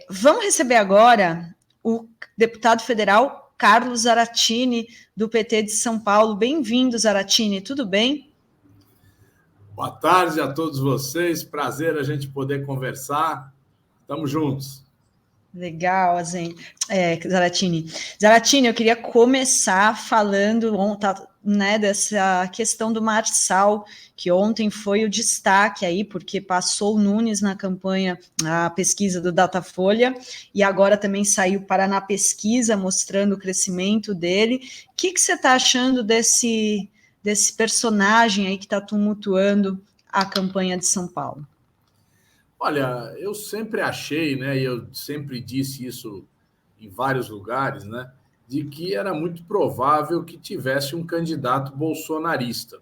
Vamos receber agora o deputado federal Carlos Zaratini, do PT de São Paulo. Bem-vindo, Zaratini, tudo bem? Boa tarde a todos vocês, prazer a gente poder conversar, estamos juntos. Legal, Zaratini. Zaratini, eu queria começar falando dessa questão do Marçal, que ontem foi o destaque aí, porque passou o Nunes na campanha, a pesquisa do Datafolha, e agora também saiu Paraná Pesquisa, mostrando o crescimento dele. O que você está achando desse personagem aí que está tumultuando a campanha de São Paulo? Olha, eu sempre achei, né, e eu sempre disse isso em vários lugares, né, de que era muito provável que tivesse um candidato bolsonarista.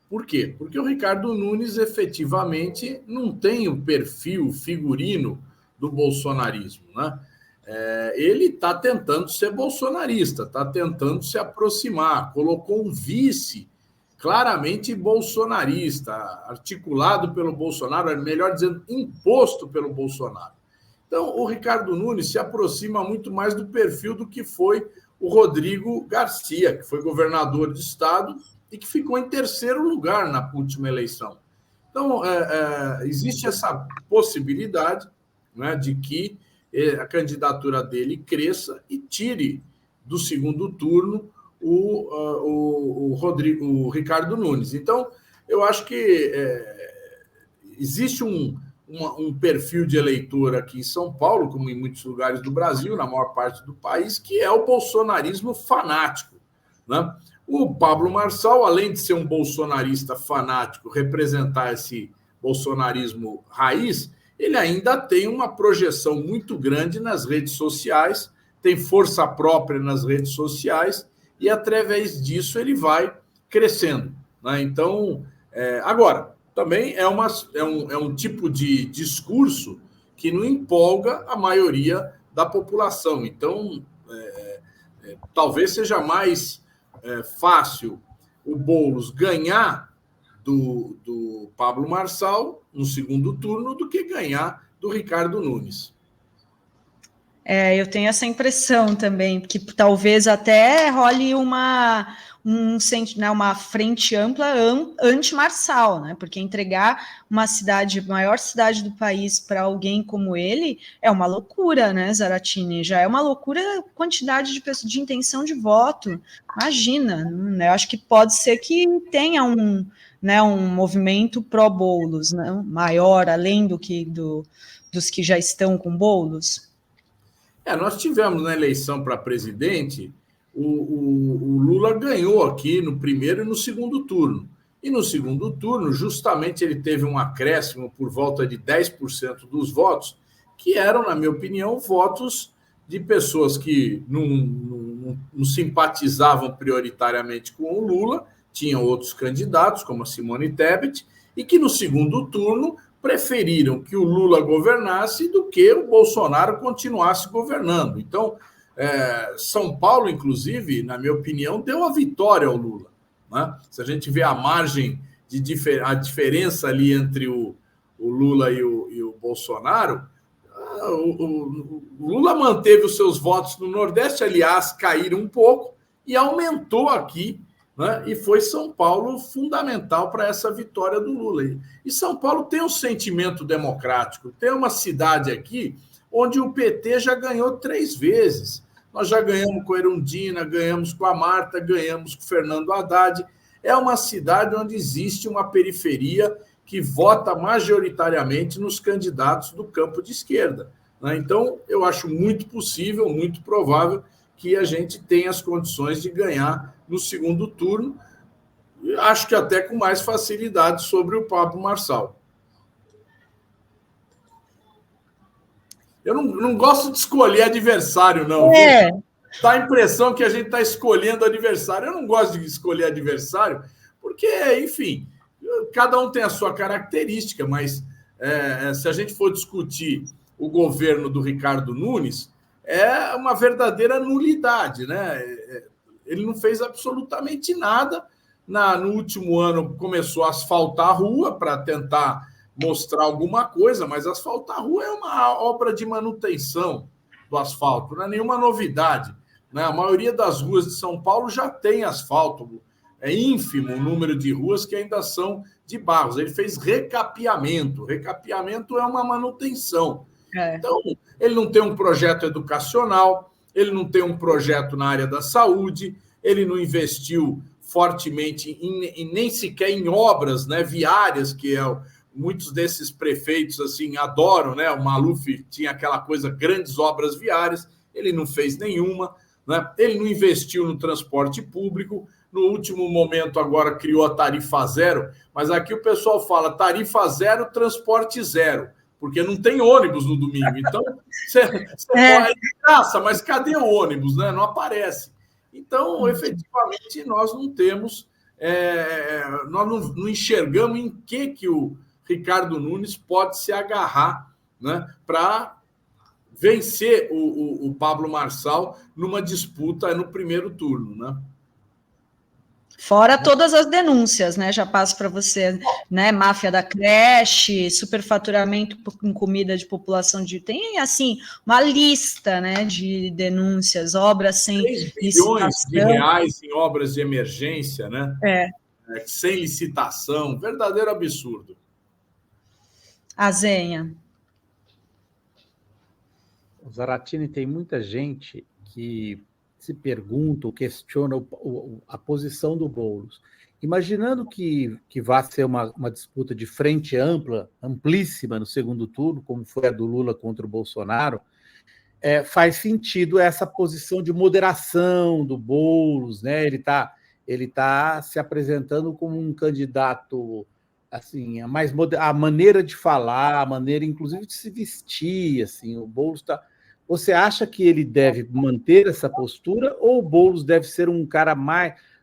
Por quê? Porque o Ricardo Nunes efetivamente não tem o perfil figurino do bolsonarismo, né? Ele está tentando ser bolsonarista, está tentando se aproximar, colocou um vice claramente bolsonarista, articulado pelo Bolsonaro, melhor dizendo, imposto pelo Bolsonaro. Então, o Ricardo Nunes se aproxima muito mais do perfil do que foi o Rodrigo Garcia, que foi governador de estado e que ficou em terceiro lugar na última eleição. Então, existe essa possibilidade, né, de que a candidatura dele cresça e tire do segundo turno o Ricardo Nunes. Então, eu acho que existe um perfil de eleitor aqui em São Paulo, como em muitos lugares do Brasil, na maior parte do país, que é o bolsonarismo fanático, né? O Pablo Marçal, além de ser um bolsonarista fanático, representar esse bolsonarismo raiz, ele ainda tem uma projeção muito grande nas redes sociais, tem força própria nas redes sociais, e através disso ele vai crescendo, né? Então, agora, também é um tipo de discurso que não empolga a maioria da população. Então, talvez seja mais fácil o Boulos ganhar do Pablo Marçal no segundo turno do que ganhar do Ricardo Nunes. Eu tenho essa impressão também, que talvez até role uma frente ampla anti-Marçal, né? Porque entregar uma cidade, maior cidade do país, para alguém como ele é uma loucura, né, Zaratini? Já é uma loucura a quantidade de intenção de voto. Imagina, né? Eu acho que pode ser que tenha um movimento pró-Boulos, né? Maior, além dos que já estão com Boulos. Nós tivemos na eleição para presidente, o Lula ganhou aqui no primeiro e no segundo turno. E no segundo turno, justamente, ele teve um acréscimo por volta de 10% dos votos, que eram, na minha opinião, votos de pessoas que não simpatizavam prioritariamente com o Lula, tinham outros candidatos, como a Simone Tebet, e que no segundo turno preferiram que o Lula governasse do que o Bolsonaro continuasse governando. Então, São Paulo, inclusive, na minha opinião, deu a vitória ao Lula, né? Se a gente vê a margem a diferença ali entre o Lula e o Bolsonaro, o Lula manteve os seus votos no Nordeste, aliás, caíram um pouco, e aumentou aqui, né? E foi São Paulo fundamental para essa vitória do Lula. E São Paulo tem um sentimento democrático, tem uma cidade aqui onde o PT já ganhou 3 vezes. Nós já ganhamos com a Erundina, ganhamos com a Marta, ganhamos com o Fernando Haddad. É uma cidade onde existe uma periferia que vota majoritariamente nos candidatos do campo de esquerda, né? Então, eu acho muito possível, muito provável que a gente tenha as condições de ganhar no segundo turno, acho que até com mais facilidade sobre o Pablo Marçal. Eu não gosto de escolher adversário, não. Dá a impressão que a gente está escolhendo adversário. Eu não gosto de escolher adversário, porque, enfim, cada um tem a sua característica, mas se a gente for discutir o governo do Ricardo Nunes, é uma verdadeira nulidade, né? Ele não fez absolutamente nada. No último ano, começou a asfaltar a rua para tentar, mostrar alguma coisa, mas asfaltar a rua é uma obra de manutenção do asfalto, não é nenhuma novidade, né? A maioria das ruas de São Paulo já tem asfalto, é ínfimo o número de ruas que ainda são de barros. Ele fez recapeamento. Recapeamento é uma manutenção. Então, ele não tem um projeto educacional, ele não tem um projeto na área da saúde, ele não investiu fortemente nem sequer em obras, né, viárias, que muitos desses prefeitos assim adoram, né? O Maluf tinha aquela coisa, grandes obras viárias, ele não fez nenhuma, né? Ele não investiu no transporte público. No último momento, agora criou a tarifa zero, mas aqui o pessoal fala tarifa zero, transporte zero, porque não tem ônibus no domingo. Então, você pode graça, mas cadê o ônibus, né? Não aparece. Então, efetivamente, nós não temos, nós não enxergamos em que o Ricardo Nunes pode se agarrar, né, para vencer o Pablo Marçal numa disputa no primeiro turno, né? Fora todas as denúncias, né? Já passo para você, né? Máfia da creche, superfaturamento em comida de população de... Tem, assim, uma lista, né, de denúncias, obras sem 3 bilhões de licitação. reais em obras de emergência, né? Sem licitação, verdadeiro absurdo. Azenha. O Zaratini, tem muita gente que se pergunta ou questiona a posição do Boulos. Imaginando que vá ser uma disputa de frente ampla, amplíssima no segundo turno, como foi a do Lula contra o Bolsonaro, faz sentido essa posição de moderação do Boulos, né? Ele tá se apresentando como um candidato, assim, a maneira de falar, a maneira, inclusive, de se vestir, assim, o Boulos está... Você acha que ele deve manter essa postura ou o Boulos deve ser um cara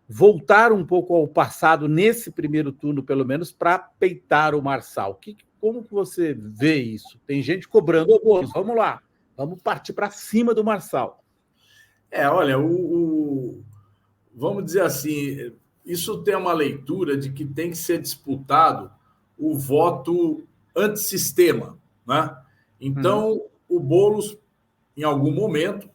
voltar um pouco ao passado nesse primeiro turno, pelo menos, para peitar o Marçal? Como que você vê isso? Tem gente cobrando o Boulos, vamos lá, vamos partir para cima do Marçal. Olha, vamos dizer assim, isso tem uma leitura de que tem que ser disputado o voto antissistema, né? Então, o Boulos, em algum momento,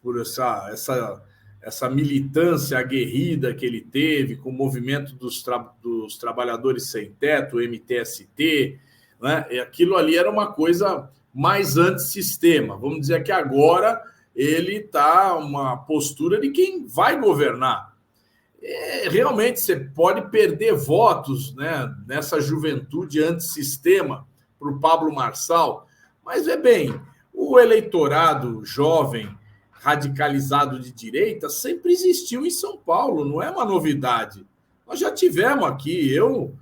por essa militância aguerrida que ele teve com o movimento dos trabalhadores sem teto, o MTST, né? E aquilo ali era uma coisa mais antissistema. Vamos dizer que agora ele está uma postura de quem vai governar. Realmente, você pode perder votos, né, nessa juventude antissistema para o Pablo Marçal, mas bem, o eleitorado jovem, radicalizado de direita, sempre existiu em São Paulo, não é uma novidade. Nós já tivemos aqui, eu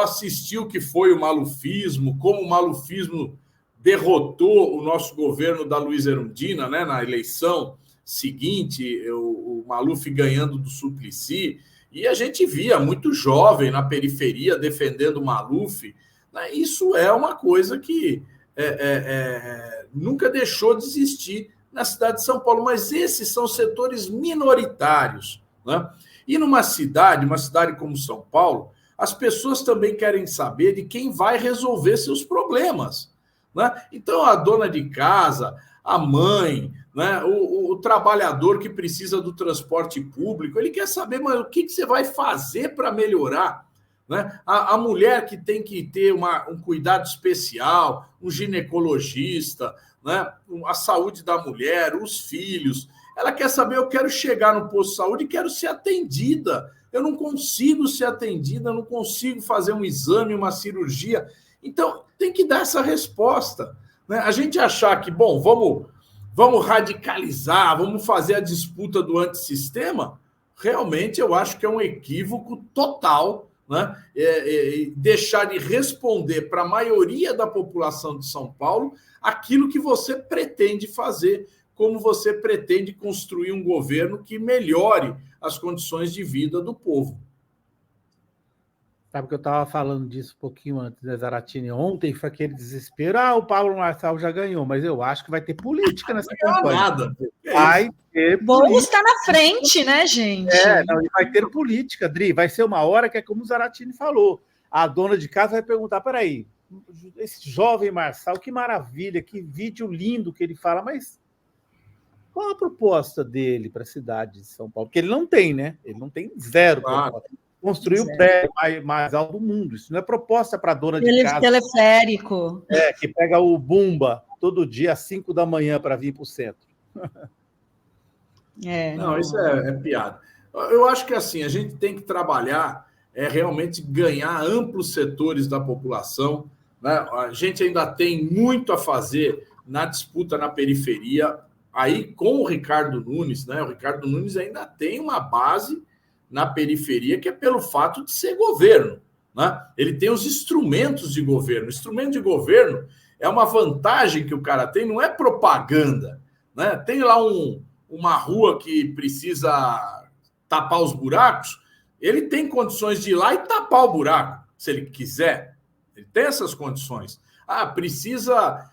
assisti o que foi o malufismo, como o malufismo derrotou o nosso governo da Luiza Erundina, né, na eleição seguinte, o Maluf ganhando do Suplicy, e a gente via muito jovem na periferia defendendo o Maluf, né? Isso é uma coisa que nunca deixou de existir na cidade de São Paulo, mas esses são setores minoritários, né? E numa cidade como São Paulo, as pessoas também querem saber de quem vai resolver seus problemas, né? Então, a dona de casa, a mãe, né, o trabalhador que precisa do transporte público, ele quer saber, mas o que você vai fazer para melhorar? Né? A mulher que tem que ter um cuidado especial, um ginecologista, né? A saúde da mulher, os filhos, ela quer saber, eu quero chegar no posto de saúde e quero ser atendida. Eu não consigo ser atendida, eu não consigo fazer um exame, uma cirurgia. Então, tem que dar essa resposta, né? A gente achar que, bom, vamos radicalizar, vamos fazer a disputa do antissistema, realmente eu acho que é um equívoco total, né? Deixar de responder para a maioria da população de São Paulo aquilo que você pretende fazer, como você pretende construir um governo que melhore as condições de vida do povo. Sabe que eu estava falando disso um pouquinho antes, né, Zaratini? Ontem foi aquele desespero. O Pablo Marçal já ganhou, mas eu acho que vai ter política nessa campanha. Nada. Vai ter política. Boulos está na frente, né, gente? Vai ter política, Dri. Vai ser uma hora que é como o Zaratini falou. a dona de casa vai perguntar, peraí, esse jovem Marçal, que maravilha, que vídeo lindo que ele fala, mas qual a proposta dele para a cidade de São Paulo? Porque ele não tem, né? Ele não tem zero proposta. Construir o prédio mais alto do mundo. Isso não é proposta para a dona de casa. Teleférico. Que pega o Bumba todo dia às 5 da manhã para vir para o centro. Não, isso é piada. Eu acho que assim, a gente tem que trabalhar realmente ganhar amplos setores da população, né? A gente ainda tem muito a fazer na disputa na periferia. Aí, com o Ricardo Nunes, né? O Ricardo Nunes ainda tem uma base na periferia que é pelo fato de ser governo, né? Ele tem os instrumentos de governo. O instrumento de governo é uma vantagem que o cara tem, não é propaganda, né? Tem lá uma rua que precisa tapar os buracos, ele tem condições de ir lá e tapar o buraco, se ele quiser. Ele tem essas condições. Precisa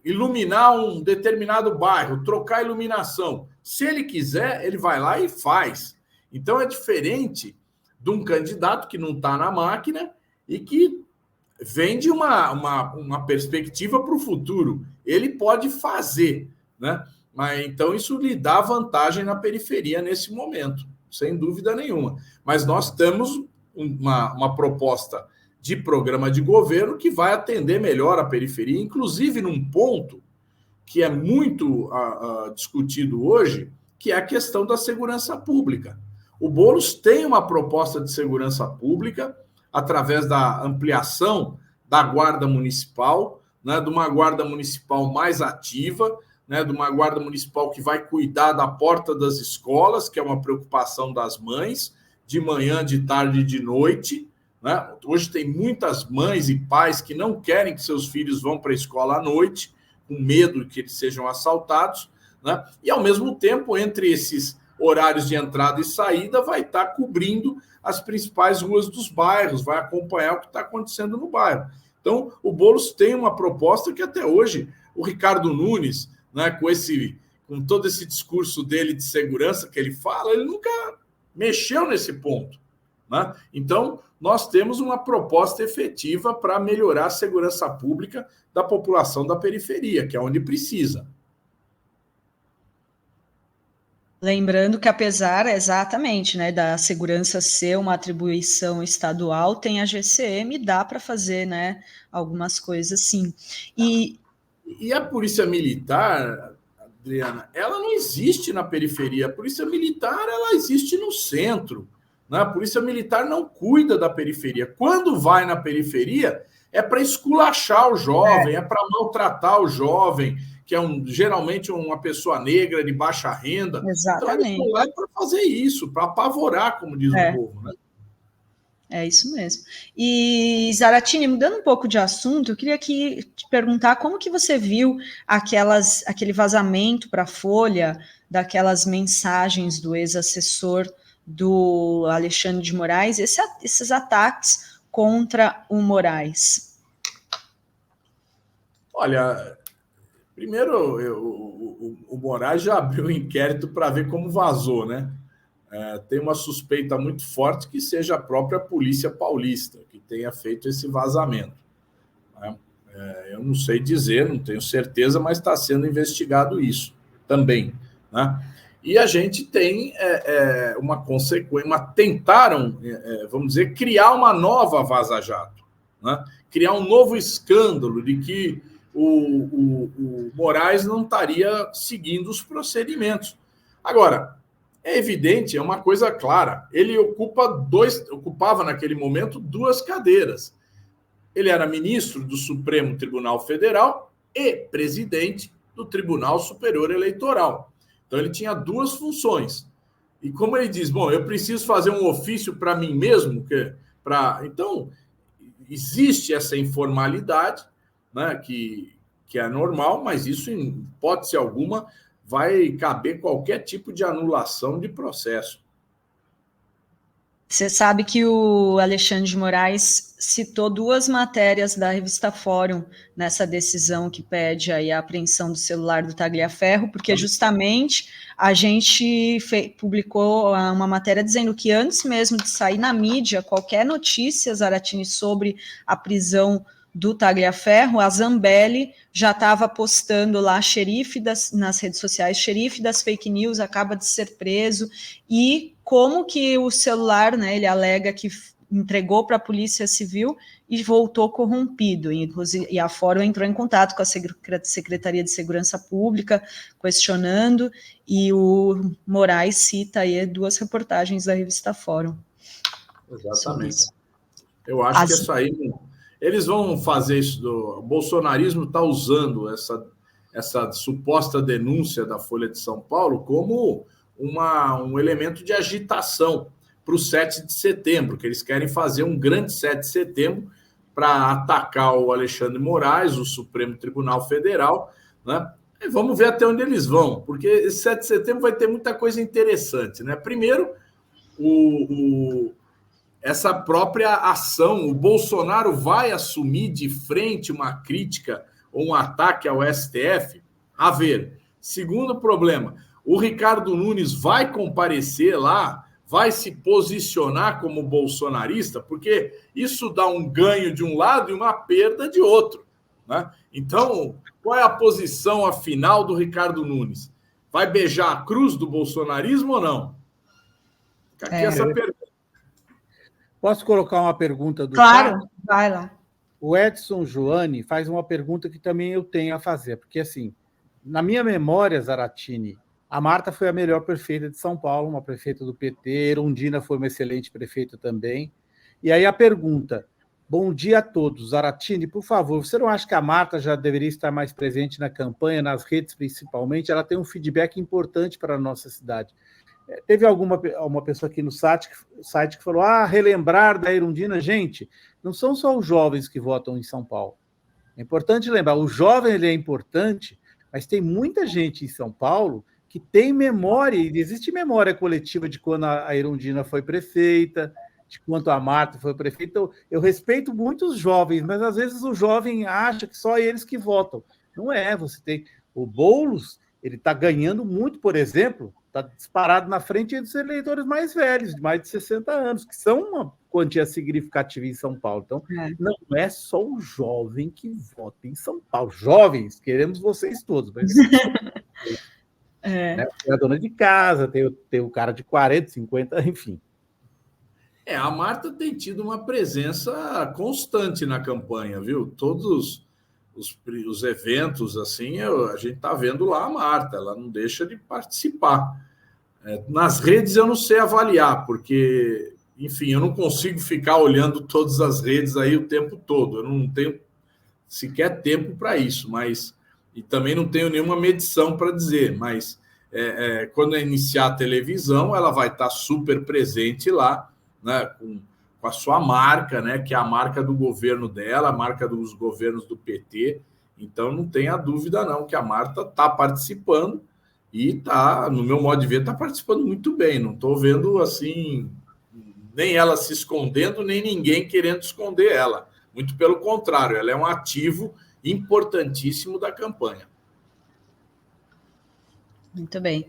iluminar um determinado bairro, trocar a iluminação. Se ele quiser, ele vai lá e faz. Então, é diferente de um candidato que não está na máquina e que vende uma perspectiva para o futuro. Ele pode fazer, né? Mas, então, isso lhe dá vantagem na periferia nesse momento, sem dúvida nenhuma. Mas nós temos uma proposta de programa de governo que vai atender melhor a periferia, inclusive num ponto que é muito discutido hoje, que é a questão da segurança pública. O Boulos tem uma proposta de segurança pública através da ampliação da Guarda Municipal, né, de uma Guarda Municipal mais ativa, né, de uma Guarda Municipal que vai cuidar da porta das escolas, que é uma preocupação das mães, de manhã, de tarde e de noite, né? Hoje tem muitas mães e pais que não querem que seus filhos vão para a escola à noite, com medo de que eles sejam assaltados, né? E, ao mesmo tempo, entre esses horários de entrada e saída, vai estar cobrindo as principais ruas dos bairros, vai acompanhar o que está acontecendo no bairro. Então, o Boulos tem uma proposta que até hoje o Ricardo Nunes, né, com todo esse discurso dele de segurança que ele fala, ele nunca mexeu nesse ponto, né? Então, nós temos uma proposta efetiva para melhorar a segurança pública da população da periferia, que é onde precisa. Lembrando que, apesar, exatamente, né, da segurança ser uma atribuição estadual, tem a GCM, dá para fazer, né, algumas coisas sim. E a Polícia Militar, Adriana, ela não existe na periferia. A Polícia Militar, ela existe no centro, né? A Polícia Militar não cuida da periferia. Quando vai na periferia, é para esculachar o jovem, é para maltratar o jovem, que é geralmente uma pessoa negra de baixa renda. Exatamente. Então, eles vão lá para fazer isso, para apavorar, como diz o povo, né? É isso mesmo. E, Zaratini, mudando um pouco de assunto, eu queria te perguntar como que você viu aquele vazamento para a Folha daquelas mensagens do ex-assessor do Alexandre de Moraes, esses ataques contra o Moraes. Olha, primeiro, o Moraes já abriu um inquérito para ver como vazou, né? Tem uma suspeita muito forte que seja a própria Polícia Paulista que tenha feito esse vazamento, né? Eu não sei dizer, não tenho certeza, mas está sendo investigado isso também, né? E a gente tem uma consequência, tentaram, vamos dizer, criar uma nova Vaza Jato, né? Criar um novo escândalo de que o Moraes não estaria seguindo os procedimentos. Agora, é evidente, é uma coisa clara, ele ocupava naquele momento 2 cadeiras. Ele era ministro do Supremo Tribunal Federal e presidente do Tribunal Superior Eleitoral. Então, ele tinha 2 funções. E como ele diz, bom, eu preciso fazer um ofício para mim mesmo, então, existe essa informalidade, né, que é normal, mas isso, em hipótese alguma, vai caber qualquer tipo de anulação de processo. Você sabe que o Alexandre de Moraes citou 2 matérias da revista Fórum nessa decisão que pede aí a apreensão do celular do Tagliaferro, porque justamente a gente publicou uma matéria dizendo que antes mesmo de sair na mídia qualquer notícia, Zaratini, sobre a prisão do Tagliaferro, a Zambelli já estava postando lá nas redes sociais, xerife das fake news acaba de ser preso, e como que o celular, né, ele alega que entregou para a Polícia Civil e voltou corrompido, e a Fórum entrou em contato com a Secretaria de Segurança Pública, questionando, e o Moraes cita aí 2 reportagens da revista Fórum. Exatamente. Eu acho que isso aí... Eles vão fazer isso. O bolsonarismo está usando essa suposta denúncia da Folha de São Paulo como um elemento de agitação para o 7 de setembro, que eles querem fazer um grande 7 de setembro para atacar o Alexandre de Moraes, o Supremo Tribunal Federal, né? E vamos ver até onde eles vão, porque esse 7 de setembro vai ter muita coisa interessante, né? Primeiro, essa própria ação, o Bolsonaro vai assumir de frente uma crítica ou um ataque ao STF? A ver. Segundo problema, o Ricardo Nunes vai comparecer lá, vai se posicionar como bolsonarista, porque isso dá um ganho de um lado e uma perda de outro, né? Então, qual é a posição afinal do Ricardo Nunes? Vai beijar a cruz do bolsonarismo ou não? Fica aqui essa pergunta. Posso colocar uma pergunta do Claro, chat? vai lá. O Edson Joane faz uma pergunta que também eu tenho a fazer, porque, assim, na minha memória, Zaratini, a Marta foi a melhor prefeita de São Paulo, uma prefeita do PT, Erundina foi uma excelente prefeita também. E aí a pergunta: bom dia a todos. Zaratini, por favor, você não acha que a Marta já deveria estar mais presente na campanha, nas redes principalmente? Ela tem um feedback importante para a nossa cidade. Teve uma pessoa aqui no site que falou: relembrar da Erundina. Gente, não são só os jovens que votam em São Paulo. É importante lembrar, o jovem ele é importante, mas tem muita gente em São Paulo que tem memória, e existe memória coletiva de quando a Erundina foi prefeita, de quando a Marta foi prefeita. Então, eu respeito muito os jovens, mas às vezes o jovem acha que só eles que votam. Não é, você tem... O Boulos, ele está ganhando muito, por exemplo, está disparado na frente dos eleitores mais velhos, de mais de 60 anos, que são uma quantia significativa em São Paulo. Então, não é só o jovem que vota em São Paulo. Jovens, queremos vocês todos. Mas... Né? Tem a dona de casa, tem o cara de 40, 50, enfim. A Marta tem tido uma presença constante na campanha, viu? Todos os eventos, assim, a gente está vendo lá a Marta, ela não deixa de participar. Nas redes eu não sei avaliar, porque, enfim, eu não consigo ficar olhando todas as redes aí o tempo todo, eu não tenho sequer tempo para isso, e também não tenho nenhuma medição para dizer, mas quando iniciar a televisão, ela vai estar super presente lá, né, com a sua marca, né, que é a marca do governo dela, a marca dos governos do PT. Então, não tenha dúvida, não, que a Marta está participando e está, no meu modo de ver, está participando muito bem. Não estou vendo, assim, nem ela se escondendo, nem ninguém querendo esconder ela. Muito pelo contrário, ela é um ativo importantíssimo da campanha. Muito bem.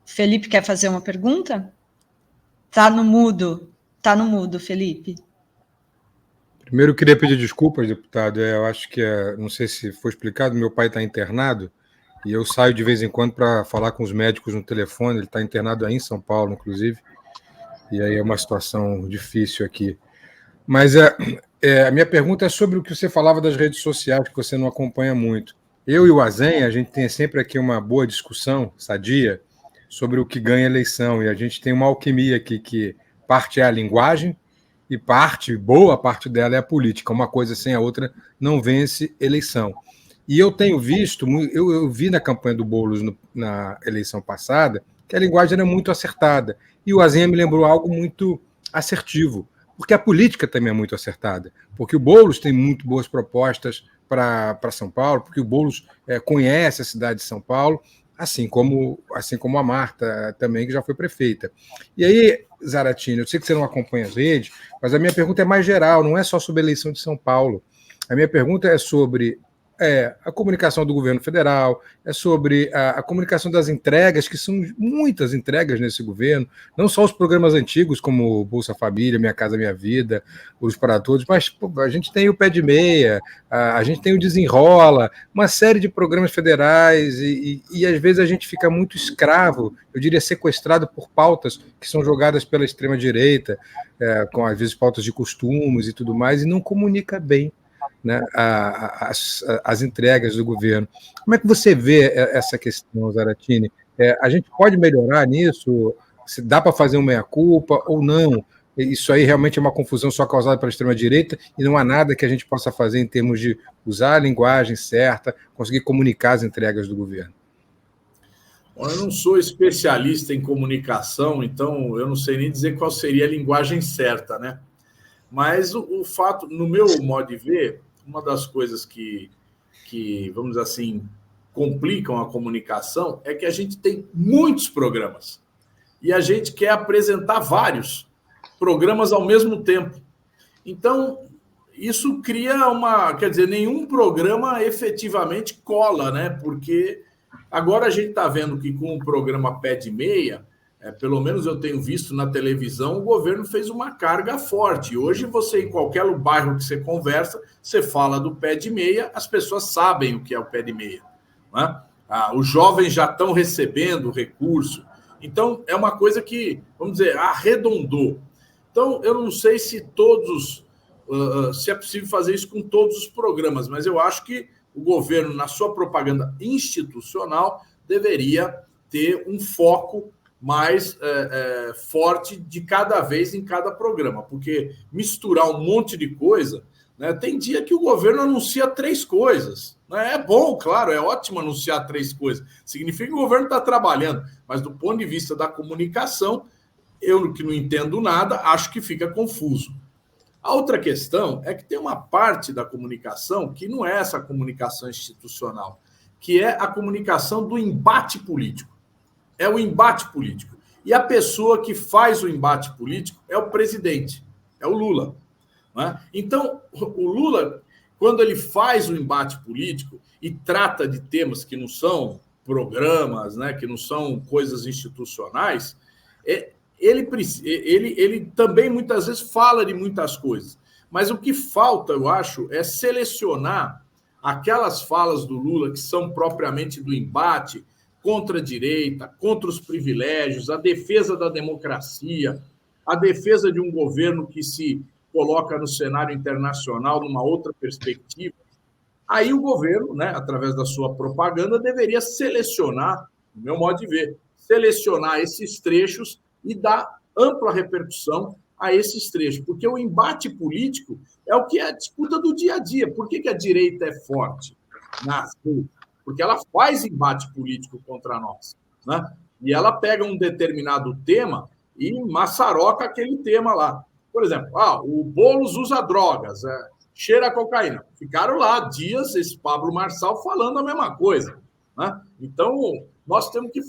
Felipe quer fazer uma pergunta? Tá no mudo, Felipe. Primeiro, eu queria pedir desculpas, deputado. Eu acho que, não sei se foi explicado, meu pai está internado e eu saio de vez em quando para falar com os médicos no telefone. Ele está internado aí em São Paulo, inclusive, e aí é uma situação difícil aqui. Mas a minha pergunta é sobre o que você falava das redes sociais, que você não acompanha muito. Eu e o Azen, a gente tem sempre aqui uma boa discussão, sadia, sobre o que ganha a eleição, e a gente tem uma alquimia aqui, que parte é a linguagem e boa parte dela é a política. Uma coisa sem a outra não vence eleição. E eu tenho visto, eu vi na campanha do Boulos na eleição passada, que a linguagem era muito acertada, e o Azen me lembrou algo muito assertivo, porque a política também é muito acertada, porque o Boulos tem muito boas propostas para São Paulo, porque o Boulos conhece a cidade de São Paulo, assim como a Marta também, que já foi prefeita. E aí, Zaratini, eu sei que você não acompanha as redes, mas a minha pergunta é mais geral, não é só sobre a eleição de São Paulo. A minha pergunta é sobre a comunicação do governo federal, é sobre a comunicação das entregas, que são muitas entregas nesse governo, não só os programas antigos, como Bolsa Família, Minha Casa Minha Vida, Luz para Todos, mas a gente tem o Pé de Meia, a gente tem o Desenrola, uma série de programas federais, e às vezes a gente fica muito escravo, eu diria sequestrado por pautas que são jogadas pela extrema-direita, com às vezes pautas de costumes e tudo mais, e não comunica bem, né, as entregas do governo. Como é que você vê essa questão, Zaratini? A gente pode melhorar nisso? Se dá para fazer uma meia-culpa ou não? Isso aí realmente é uma confusão só causada pela extrema-direita e não há nada que a gente possa fazer em termos de usar a linguagem certa, conseguir comunicar as entregas do governo. Eu não sou especialista em comunicação, então eu não sei nem dizer qual seria a linguagem certa, né? Mas o fato, no meu modo de ver, uma das coisas que, vamos dizer assim, complicam a comunicação é que a gente tem muitos programas e a gente quer apresentar vários programas ao mesmo tempo. Então, isso cria quer dizer, nenhum programa efetivamente cola, né? Porque agora a gente está vendo que com o programa Pé de Meia, pelo menos eu tenho visto na televisão, o governo fez uma carga forte. Hoje, você, em qualquer bairro que você conversa, você fala do Pé de Meia, as pessoas sabem o que é o Pé de Meia, né? Os jovens já estão recebendo recurso. Então, é uma coisa que, vamos dizer, arredondou. Então, eu não sei se se é possível fazer isso com todos os programas, mas eu acho que o governo, na sua propaganda institucional, deveria ter um foco mais forte de cada vez em cada programa, porque misturar um monte de coisa, né? Tem dia que o governo anuncia 3 coisas, né? É bom, claro, é ótimo anunciar 3 coisas, significa que o governo está trabalhando, mas do ponto de vista da comunicação, eu que não entendo nada, acho que fica confuso. A outra questão é que tem uma parte da comunicação que não é essa comunicação institucional, que é a comunicação do embate político. É o embate político. E a pessoa que faz o embate político é o presidente, é o Lula, né? Então, o Lula, quando ele faz o embate político e trata de temas que não são programas, né, que não são coisas institucionais, ele também muitas vezes fala de muitas coisas. Mas o que falta, eu acho, é selecionar aquelas falas do Lula que são propriamente do embate, contra a direita, contra os privilégios, a defesa da democracia, a defesa de um governo que se coloca no cenário internacional numa outra perspectiva. Aí o governo, né, através da sua propaganda, deveria selecionar, no meu modo de ver, selecionar esses trechos e dar ampla repercussão a esses trechos, porque o embate político é o que é a disputa do dia a dia. Por que a direita é forte nas ruas? Porque ela faz embate político contra nós, né? E ela pega um determinado tema e maçaroca aquele tema lá. Por exemplo, o Boulos usa drogas, cheira a cocaína. Ficaram lá dias, esse Pablo Marçal falando a mesma coisa, né? Então, nós temos que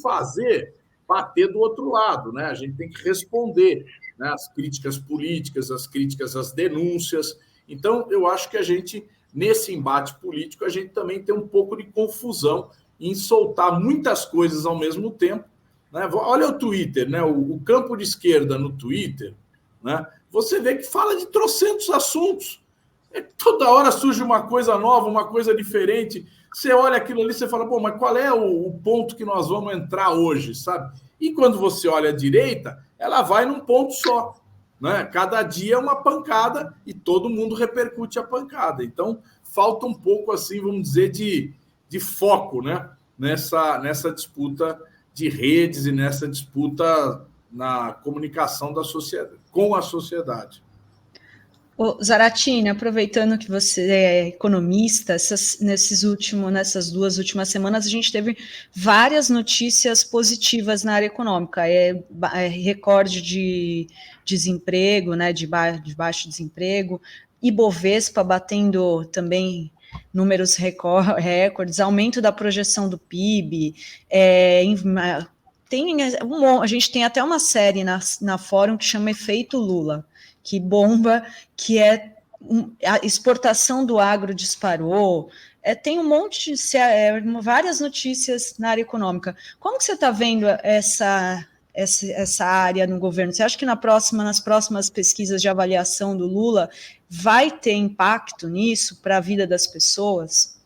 bater do outro lado, né? A gente tem que responder, né, as críticas políticas, as críticas às denúncias. Então, eu acho que a gente, nesse embate político, a gente também tem um pouco de confusão em soltar muitas coisas ao mesmo tempo, né? Olha o Twitter, né? O campo de esquerda no Twitter, né? Você vê que fala de trocentos assuntos. Toda hora surge uma coisa nova, uma coisa diferente. Você olha aquilo ali, você fala, mas qual é o ponto que nós vamos entrar hoje, sabe? E quando você olha à direita, ela vai num ponto só, né? Cada dia é uma pancada e todo mundo repercute a pancada. Então, falta um pouco, assim, vamos dizer, de foco, né? Nessa disputa de redes e nessa disputa na comunicação da sociedade, com a sociedade. Zaratini, aproveitando que você é economista, nessas 2 últimas semanas a gente teve várias notícias positivas na área econômica. Recorde de desemprego, né, de baixo desemprego, Ibovespa batendo também números recordes, aumento da projeção do PIB, a gente tem até uma série na Fórum que chama Efeito Lula, que bomba, que a exportação do agro disparou, tem um monte de várias notícias na área econômica. Como que você está vendo essa área no governo? Você acha que nas próximas pesquisas de avaliação do Lula vai ter impacto nisso para a vida das pessoas?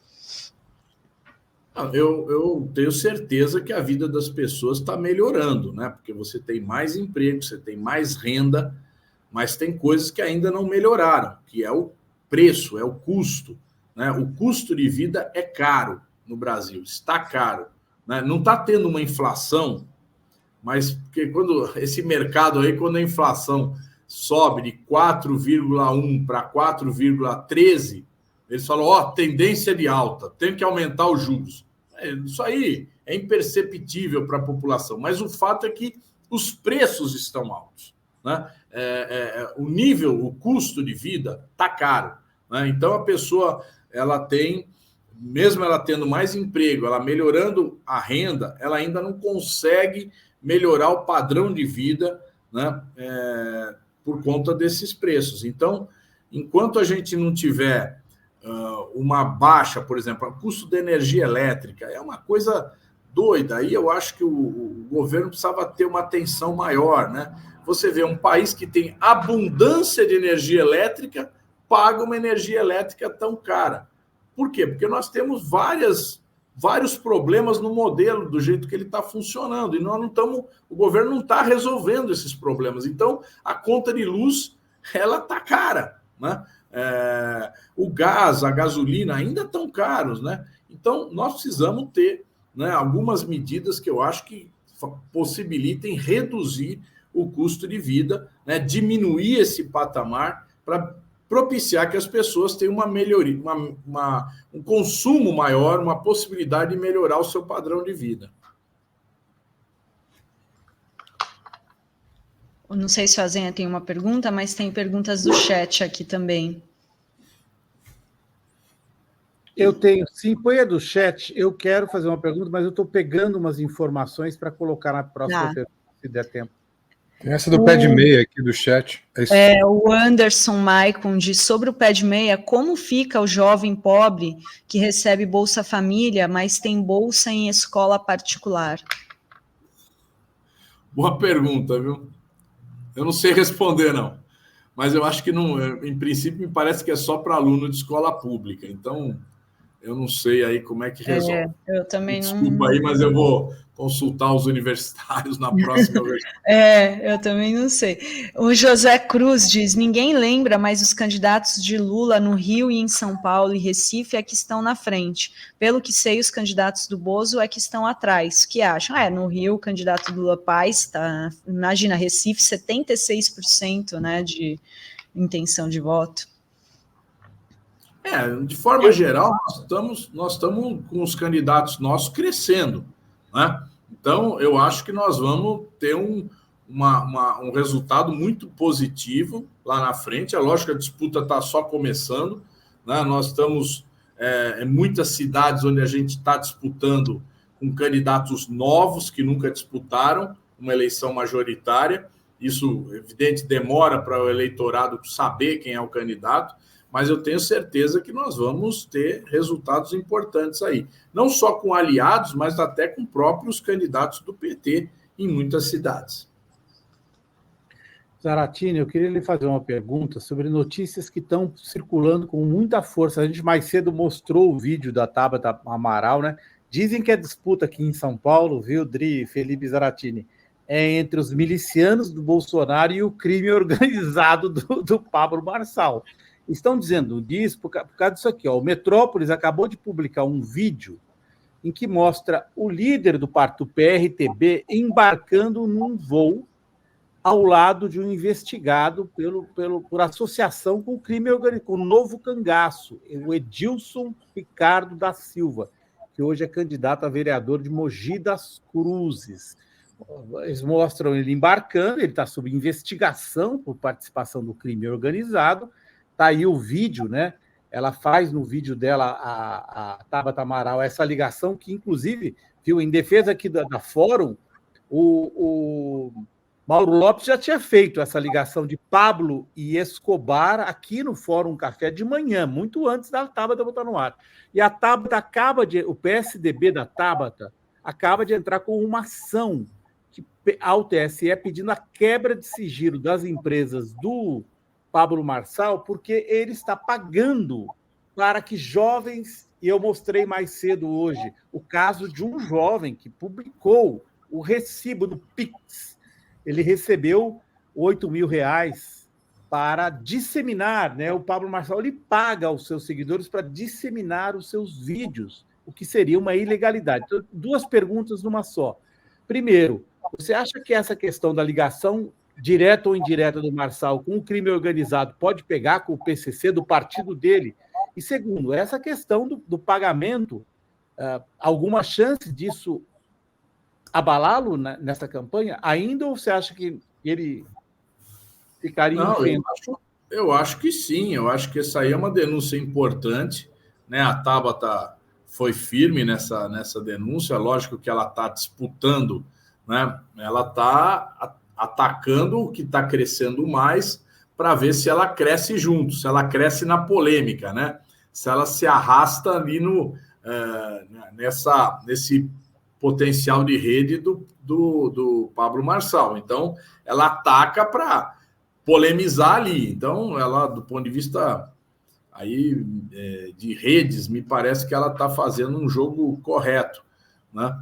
Eu tenho certeza que a vida das pessoas está melhorando, né? Porque você tem mais emprego, você tem mais renda, mas tem coisas que ainda não melhoraram, que é o preço, é o custo, né? O custo de vida é caro no Brasil, está caro, né? Não está tendo uma inflação, mas porque quando esse mercado aí, quando a inflação sobe de 4,1 para 4,13, eles falam, tendência de alta, tem que aumentar os juros. Isso aí é imperceptível para a população, mas o fato é que os preços estão altos, né? O nível, o custo de vida está caro, né? Então a pessoa, ela tem, mesmo ela tendo mais emprego, ela melhorando a renda, ela ainda não consegue melhorar o padrão de vida, né? Por conta desses preços. Então, enquanto a gente não tiver uma baixa, por exemplo, o custo da energia elétrica é uma coisa doida. Aí eu acho que o governo precisava ter uma atenção maior, né? Você vê um país que tem abundância de energia elétrica, paga uma energia elétrica tão cara. Por quê? Porque nós temos vários problemas no modelo, do jeito que ele está funcionando, e nós não estamos, o governo não está resolvendo esses problemas. Então, a conta de luz, ela está cara, né? O gás, a gasolina ainda estão caros, né? Então, nós precisamos ter, né, algumas medidas que eu acho que possibilitem reduzir o custo de vida, né, diminuir esse patamar para propiciar que as pessoas tenham uma melhoria, um consumo maior, uma possibilidade de melhorar o seu padrão de vida. Eu não sei se a Zenha tem uma pergunta, mas tem perguntas do chat aqui também. Eu tenho, sim. Põe a do chat. Eu quero fazer uma pergunta, mas eu estou pegando umas informações para colocar na próxima pergunta, se der tempo. Tem essa do pé de meia aqui do chat. O Anderson Maicon diz sobre o pé de meia, como fica o jovem pobre que recebe Bolsa Família, mas tem bolsa em escola particular? Boa pergunta, viu? Eu não sei responder, não. Mas eu acho que, não, em princípio, me parece que é só para aluno de escola pública. Então, eu não sei aí como é que resolve. Eu também Desculpa aí, mas eu vou consultar os universitários na próxima vez. Eu também não sei. O José Cruz diz, ninguém lembra, mas os candidatos de Lula no Rio e em São Paulo e Recife é que estão na frente. Pelo que sei, os candidatos do Bozo é que estão atrás. O que acham? No Rio, o candidato do Lula Paz, imagina, Recife, 76%, né, de intenção de voto. De forma geral, nós estamos com os candidatos nossos crescendo, né? Então, eu acho que nós vamos ter um resultado muito positivo lá na frente. É lógico que a disputa está só começando, né? Nós estamos em muitas cidades onde a gente está disputando com candidatos novos que nunca disputaram uma eleição majoritária. Isso, evidente, demora para o eleitorado saber quem é o candidato, mas eu tenho certeza que nós vamos ter resultados importantes aí. Não só com aliados, mas até com próprios candidatos do PT em muitas cidades. Zaratini, eu queria lhe fazer uma pergunta sobre notícias que estão circulando com muita força. A gente mais cedo mostrou o vídeo da Tabata Amaral, né? Dizem que a disputa aqui em São Paulo, viu, Dri e Felipe Zaratini, é entre os milicianos do Bolsonaro e o crime organizado do Pablo Marçal. Estão dizendo disso por causa disso aqui. O Metrópolis acabou de publicar um vídeo em que mostra o líder do partido PRTB embarcando num voo ao lado de um investigado por associação com o crime organizado, com o novo cangaço, o Edilson Ricardo da Silva, que hoje é candidato a vereador de Mogi das Cruzes. Eles mostram ele embarcando, ele está sob investigação por participação do crime organizado. Está aí o vídeo, né? ela faz no vídeo dela, a Tabata Amaral, essa ligação que, inclusive, viu, em defesa aqui da Fórum, o Mauro Lopes já tinha feito essa ligação de Pablo e Escobar aqui no Fórum Café de manhã, muito antes da Tabata botar no ar. E a Tabata o PSDB da Tabata acaba de entrar com uma ação ao TSE pedindo a quebra de sigilo das empresas do Pablo Marçal, porque ele está pagando para que jovens, e eu mostrei mais cedo hoje, o caso de um jovem que publicou o recibo do Pix. Ele recebeu R$8.000 para disseminar, né? O Pablo Marçal ele paga aos seus seguidores para disseminar os seus vídeos, o que seria uma ilegalidade. Então, duas perguntas numa só. Primeiro, você acha que essa questão da ligação direta ou indireta do Marçal com o crime organizado pode pegar com o PCC, do partido dele? E segundo, essa questão do pagamento, alguma chance disso abalá-lo nessa campanha ainda, ou você acha que ele ficaria Não, eu acho que sim, eu acho que essa aí é uma denúncia importante, né? A Tabata foi firme nessa denúncia, lógico que ela está disputando, né? Ela está atacando o que está crescendo mais para ver se ela cresce junto, se ela cresce na polêmica, né? Se ela se arrasta ali nesse potencial de rede do Pablo Marçal. Então, ela ataca para polemizar ali. Então, ela, do ponto de vista aí, de redes, me parece que ela está fazendo um jogo correto, né?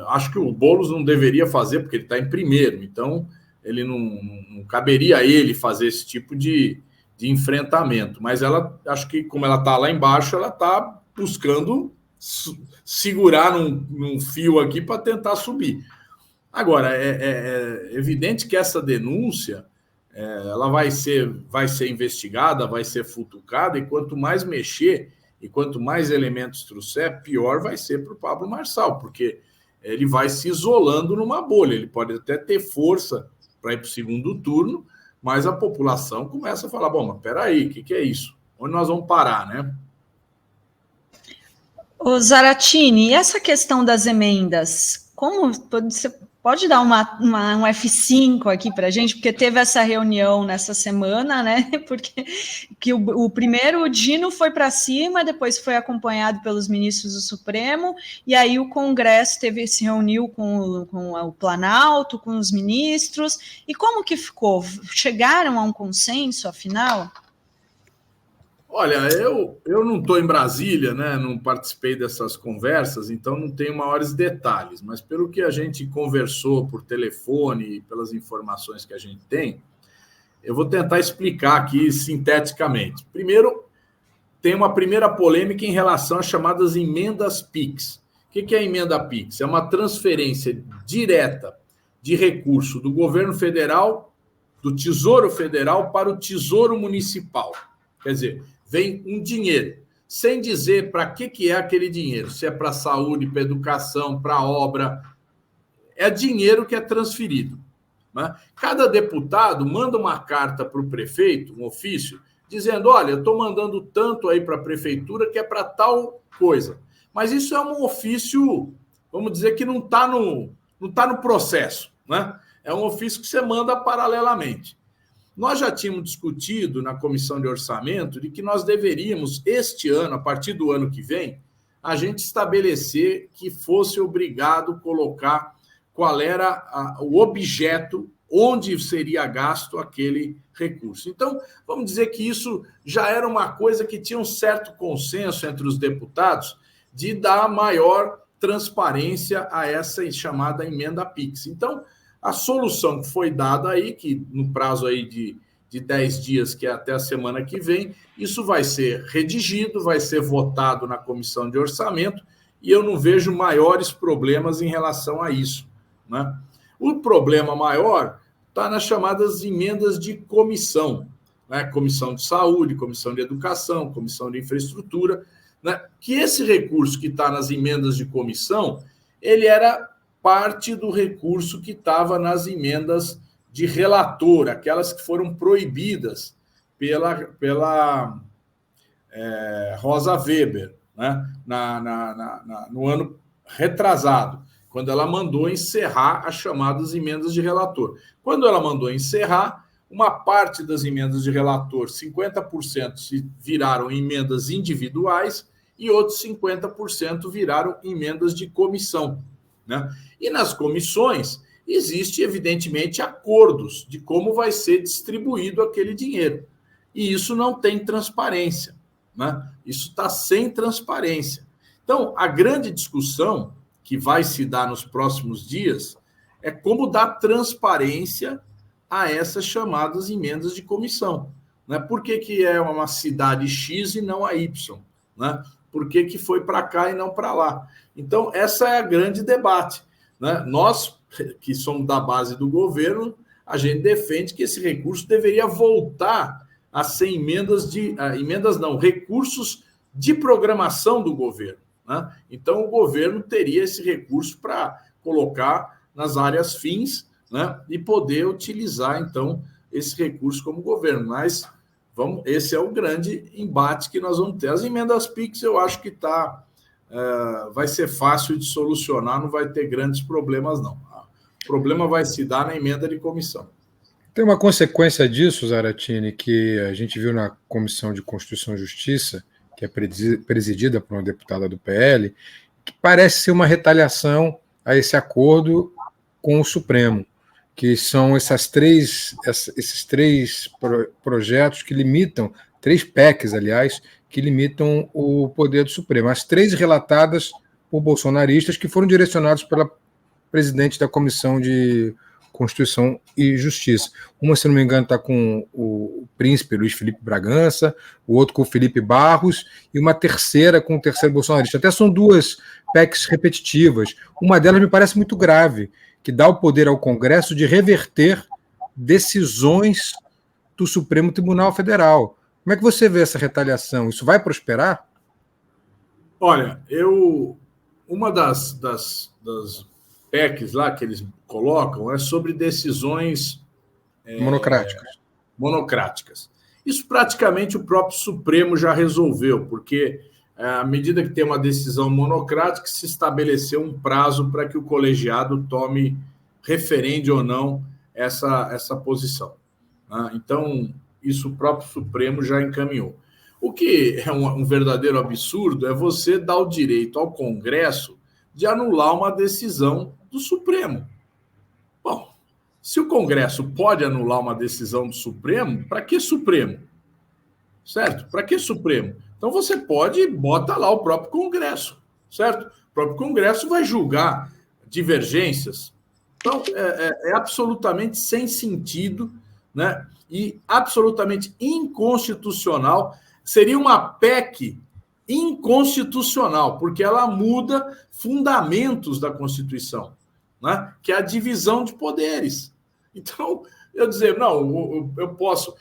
Acho que o Boulos não deveria fazer, porque ele está em primeiro, então ele não caberia a ele fazer esse tipo de enfrentamento. Mas ela, acho que como ela está lá embaixo, ela está buscando segurar num fio aqui para tentar subir. Agora, é evidente que essa denúncia ela vai ser investigada, vai ser futucada, e quanto mais mexer e quanto mais elementos trouxer, pior vai ser para o Pablo Marçal, porque ele vai se isolando numa bolha. Ele pode até ter força para ir para o segundo turno, mas a população começa a falar, bom, mas peraí, o que é isso? Onde nós vamos parar, né? Ô Zaratini, e essa questão das emendas, como você pode dar um F5 aqui para a gente, porque teve essa reunião nessa semana, né? Porque que o primeiro, o Dino foi para cima, depois foi acompanhado pelos ministros do Supremo, e aí o Congresso se reuniu com o Planalto, com os ministros, e como que ficou? Chegaram a um consenso, afinal? Olha, eu não estou em Brasília, né? Não participei dessas conversas, então não tenho maiores detalhes, mas pelo que a gente conversou por telefone e pelas informações que a gente tem, eu vou tentar explicar aqui sinteticamente. Primeiro, tem uma primeira polêmica em relação às chamadas emendas PIX. O que é a emenda PIX? É uma transferência direta de recurso do governo federal, do Tesouro Federal, para o Tesouro Municipal. Quer dizer, vem um dinheiro, sem dizer para que é aquele dinheiro, se é para saúde, para educação, para obra, é dinheiro que é transferido, né? Cada deputado manda uma carta para o prefeito, um ofício, dizendo, olha, eu estou mandando tanto aí para a prefeitura que é para tal coisa. Mas isso é um ofício, vamos dizer que não está no processo, né? É um ofício que você manda paralelamente. Nós já tínhamos discutido na Comissão de Orçamento de que nós deveríamos, este ano, a partir do ano que vem, a gente estabelecer que fosse obrigado colocar qual era o objeto, onde seria gasto aquele recurso. Então, vamos dizer que isso já era uma coisa que tinha um certo consenso entre os deputados de dar maior transparência a essa chamada emenda PIX. Então, a solução que foi dada aí, que no prazo aí de 10 dias, que é até a semana que vem, isso vai ser redigido, vai ser votado na Comissão de Orçamento, e eu não vejo maiores problemas em relação a isso, né? O problema maior está nas chamadas emendas de comissão, né? Comissão de Saúde, Comissão de Educação, Comissão de Infraestrutura, né? Que esse recurso que está nas emendas de comissão, ele era parte do recurso que estava nas emendas de relator, aquelas que foram proibidas pela Rosa Weber, né, no ano retrasado, quando ela mandou encerrar as chamadas emendas de relator. Quando ela mandou encerrar, uma parte das emendas de relator, 50%, se viraram emendas individuais e outros 50% viraram emendas de comissão, né? E nas comissões existe, evidentemente, acordos de como vai ser distribuído aquele dinheiro. E isso não tem transparência, né? Isso está sem transparência. Então, a grande discussão que vai se dar nos próximos dias é como dar transparência a essas chamadas emendas de comissão, né? Por que é uma cidade X e não a Y, né? Por que foi para cá e não para lá? Então, essa é a grande debate, né? Nós, que somos da base do governo, a gente defende que esse recurso deveria voltar a ser recursos de programação do governo, né? Então, o governo teria esse recurso para colocar nas áreas fins, né, e poder utilizar, então, esse recurso como governo. Mas esse é o grande embate que nós vamos ter. As emendas PIX, eu acho que vai ser fácil de solucionar, não vai ter grandes problemas, não. O problema vai se dar na emenda de comissão. Tem uma consequência disso, Zaratini, que a gente viu na Comissão de Constituição e Justiça, que é presidida por uma deputada do PL, que parece ser uma retaliação a esse acordo com o Supremo, que são esses três projetos que limitam, 3 PECs, aliás, que limitam o poder do Supremo. As 3 relatadas por bolsonaristas que foram direcionados pela presidente da Comissão de Constituição e Justiça. Uma, se não me engano, está com o príncipe Luiz Felipe Bragança, o outro com o Felipe Barros, e uma terceira com o terceiro bolsonarista. Até são 2 PECs repetitivas. Uma delas me parece muito grave, que dá o poder ao Congresso de reverter decisões do Supremo Tribunal Federal. Como é que você vê essa retaliação? Isso vai prosperar? Olha, uma das PECs lá que eles colocam é sobre decisões monocráticas. Isso praticamente o próprio Supremo já resolveu, porque à medida que tem uma decisão monocrática, se estabeleceu um prazo para que o colegiado referende ou não essa posição, né? Então, isso o próprio Supremo já encaminhou. O que é um verdadeiro absurdo é você dar o direito ao Congresso de anular uma decisão do Supremo. Bom, se o Congresso pode anular uma decisão do Supremo, para que Supremo? Certo? Para que Supremo? Então você bota lá o próprio Congresso, certo? O próprio Congresso vai julgar divergências. Então, é absolutamente sem sentido, né? E absolutamente inconstitucional. Seria uma PEC inconstitucional, porque ela muda fundamentos da Constituição, né? Que é a divisão de poderes. Então, eu dizer, não, eu posso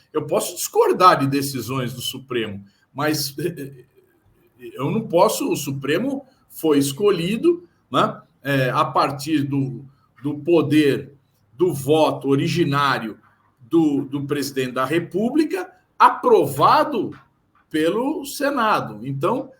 discordar de decisões do Supremo, mas eu não posso. O Supremo foi escolhido, né, a partir do poder do voto originário do presidente da República, aprovado pelo Senado. Então,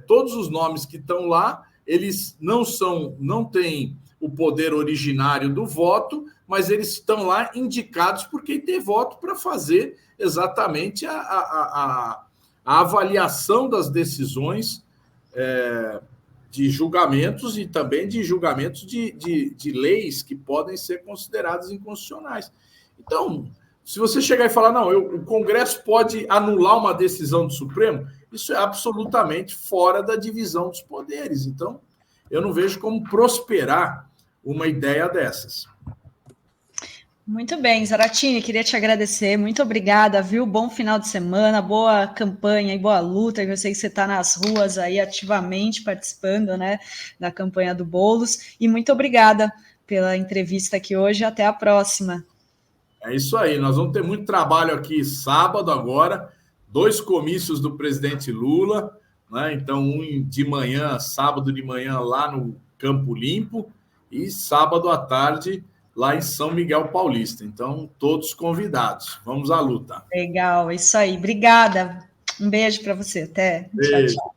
todos os nomes que estão lá, eles não têm o poder originário do voto, mas eles estão lá indicados por quem tem voto para fazer exatamente a avaliação das decisões de julgamentos e também de julgamentos de leis que podem ser consideradas inconstitucionais. Então, se você chegar e falar, não, o Congresso pode anular uma decisão do Supremo, isso é absolutamente fora da divisão dos poderes. Então, eu não vejo como prosperar uma ideia dessas. Muito bem, Zaratini, queria te agradecer, muito obrigada, viu? Bom final de semana, boa campanha e boa luta. Eu sei que você está nas ruas aí ativamente participando, né, da campanha do Boulos. E muito obrigada pela entrevista aqui hoje. Até a próxima. É isso aí, nós vamos ter muito trabalho aqui sábado agora, 2 comícios do presidente Lula, né? Então, um de manhã, sábado de manhã lá no Campo Limpo e sábado à tarde lá em São Miguel Paulista. Então, todos convidados. Vamos à luta. Legal, isso aí. Obrigada. Um beijo para você. Até. Beijo. Tchau, tchau.